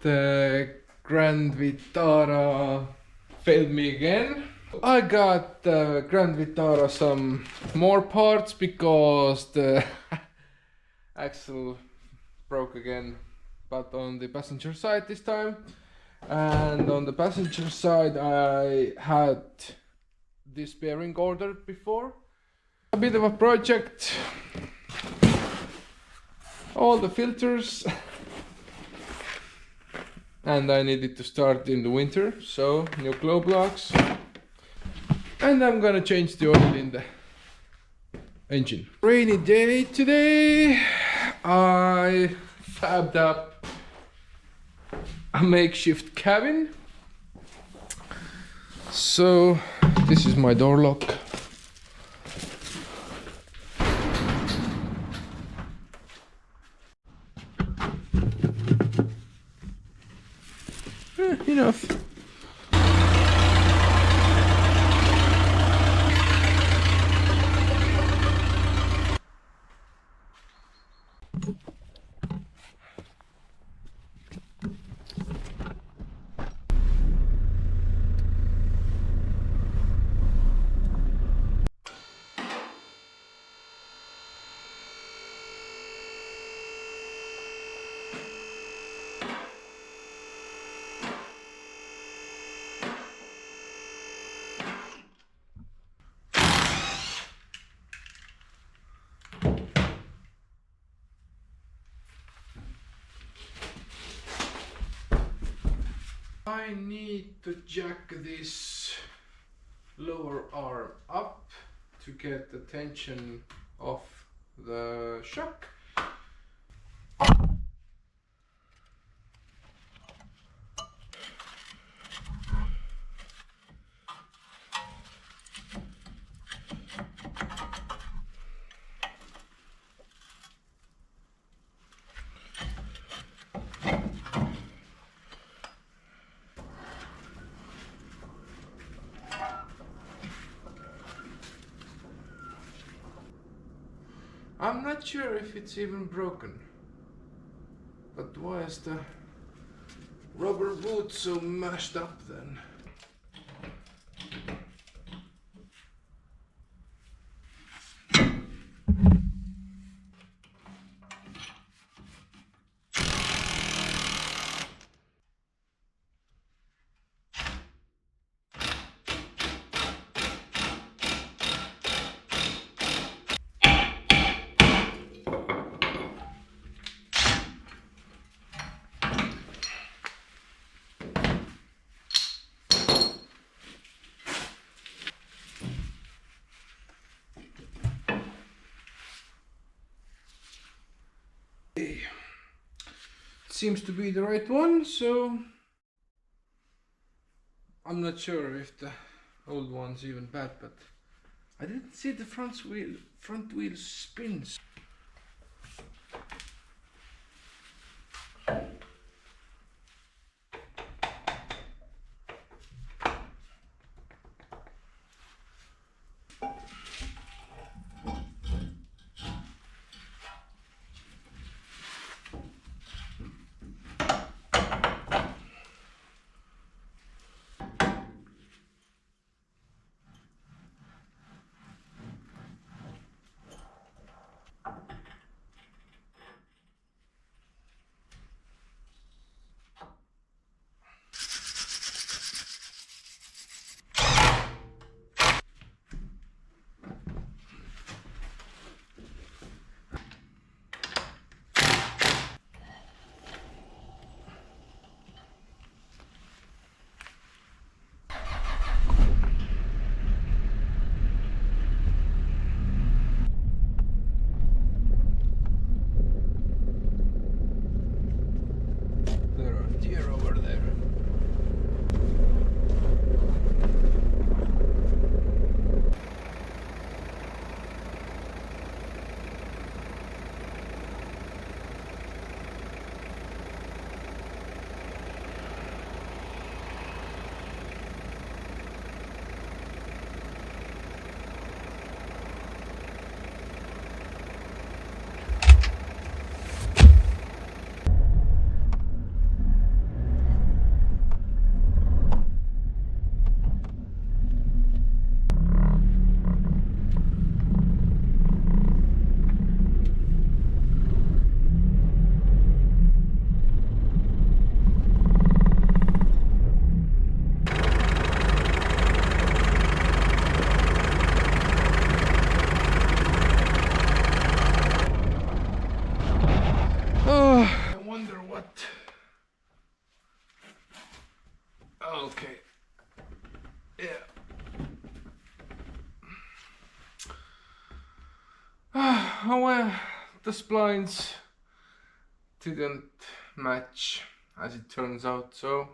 The Grand Vitara failed me again. I got the Grand Vitara some more parts because the axle broke again, but on the passenger side this time. And on the passenger side I had this bearing ordered before. A bit of a project. All the filters. And I needed to start in the winter, so new glow blocks. And I'm gonna change the oil in the engine. Rainy day today. I fabbed up a makeshift cabin. So this is my door lock. Enough. I need to jack this lower arm up to get the tension off the shock. I'm not sure if it's even broken, but why is the rubber boot so mashed up then? Seems to be the right one, so I'm not sure if the old one's even bad, but I didn't see the front wheel spins. wonder what. Okay. Yeah. Oh well, the splines didn't match as it turns out, so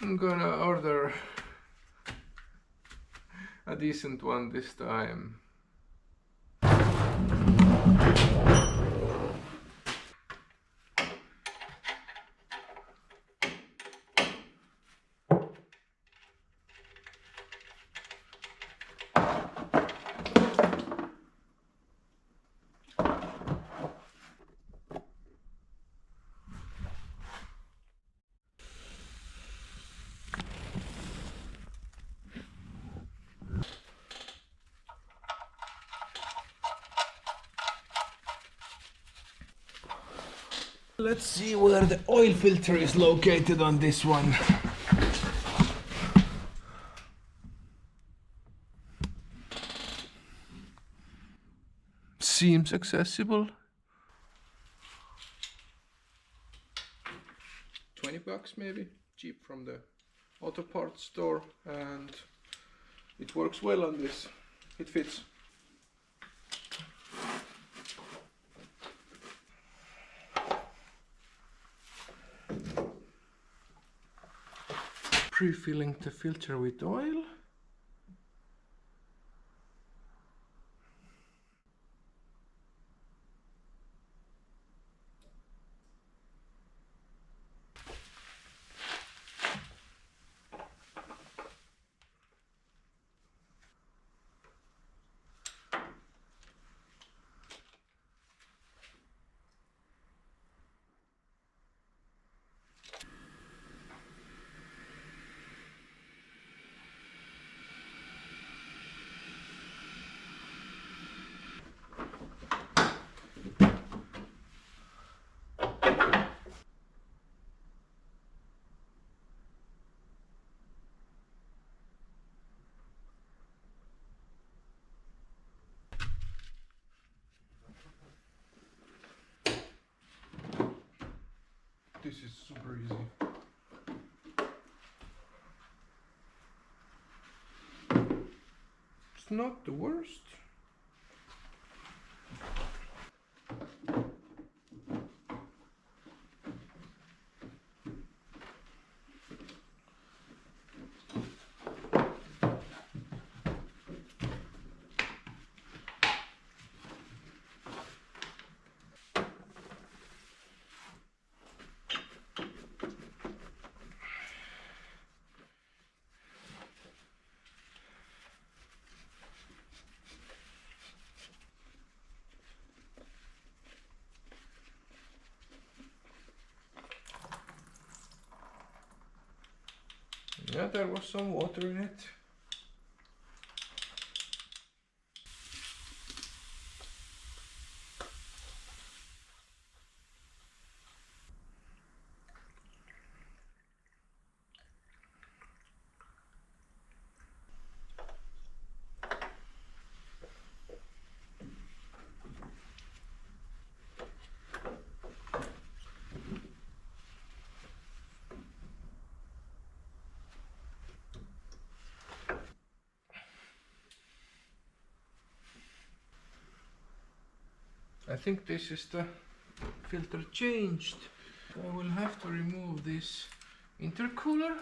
I'm gonna order a decent one this time. Let's see where the oil filter is located on this one. Seems accessible. $20 maybe, cheap from the auto parts store, and it works well on this. It fits. Pre-filling the filter with oil. This is super easy. It's not the worst. Yeah, there was some water in it. I think this is the filter changed. I will have to remove this intercooler.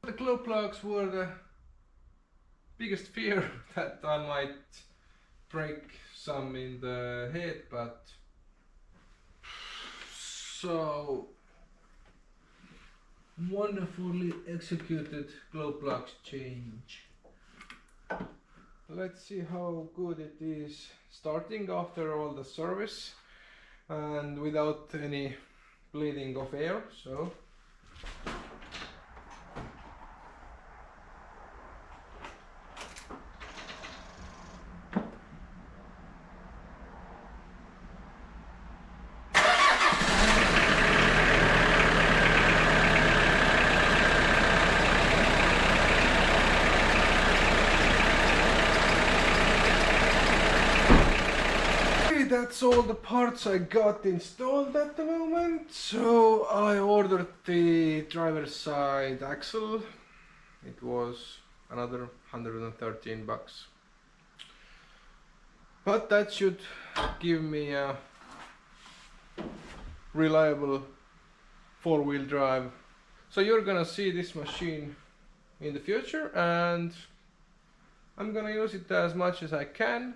The glow plugs were the biggest fear that I might break some in the head, but so wonderfully executed glow plugs change. let's see how good it is starting after all the service and without any bleeding of air. So that's all the parts I got installed at the moment. So I ordered the driver's side axle. It was another 113 bucks. But that should give me a reliable four-wheel drive. So you're gonna see this machine in the future, and I'm gonna use it as much as I can.